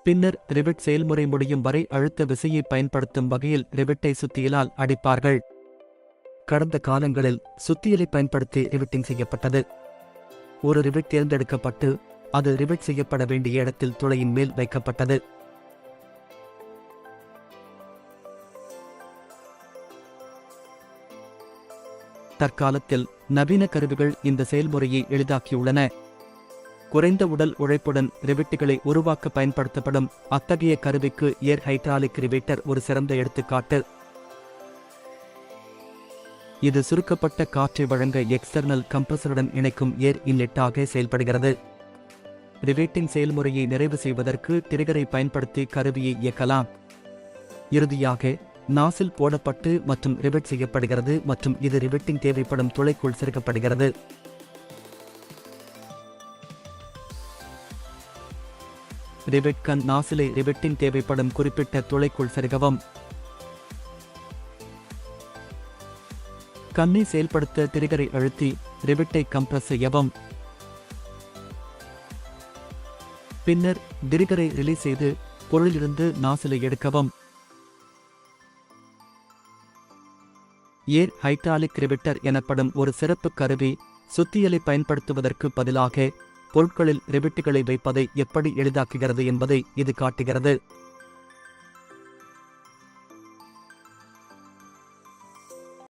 பின்னர் ரிவெட் செயல்முறை முடியும் வரை அழுத்த விசையை பயன்படுத்தும் வகையில் ரிவெட்டை சுத்தியலால் அடிப்பார்கள். கடந்த காலங்களில் சுத்தியலை பயன்படுத்தி ரிவெட்டிங் செய்யப்பட்டது. ஒரு ரிவெட் தேர்ந்தெடுக்கப்பட்டு அது ரிவெட் செய்யப்பட வேண்டிய இடத்தில் துளையின் மேல் வைக்கப்பட்டது. தற்காலத்தில் நவீன கருவிகள் இந்த செயல்முறையை எளிதாக்கியுள்ளன. குறைந்த உடல் உழைப்புடன் ரிவெட்டுகளை உருவாக்க பயன்படுத்தப்படும் அத்தகைய கருவிக்கு ஏர் ஹைட்ராலிக் ரிவேட்டர் ஒரு சிறந்த எடுத்துக்காட்டு. இது சுருக்கப்பட்ட காற்றை வழங்க எக்ஸ்டர்னல் கம்ப்ரஸருடன் இணைக்கும் ஏர் இன்லெட்டாக செயல்படுகிறது. ரிவேட்டிங் செயல்முறையை நிறைவு செய்வதற்கு ட்ரிகரை பயன்படுத்தி கருவியை இயக்கலாம். இறுதியாக நாசில் போடப்பட்டு மற்றும் ரிவெட் செய்யப்படுகிறது மற்றும் இது ரிவெட்டிங் தேவைப்படும் துளைக்குள் செருகப்படுகிறது. ரிவெட் கன் நாசிலை ரிவெட்டிங் தேவைப்படும் குறிப்பிட்ட துளைக்குள் செருகவும். கண்ணை செயல்படுத்த ட்ரிகரை அழுத்தி ரிவெட்டை கம்ப்ரஸ் செய்யவும். பின்னர் ட்ரிகரை ரிலீஸ் செய்து பொருளிலிருந்து நாசிலை எடுக்கவும். ஏர் ஹைட்ராலிக் ரிவெட்டர் எனப்படும் ஒரு சிறப்பு கருவி சுத்தியலை பயன்படுத்துவதற்கு பதிலாக பொருட்களில் ரிவெட்டுகளை வைப்பதை எப்படி எளிதாக்குகிறது என்பதை இது காட்டுகிறது.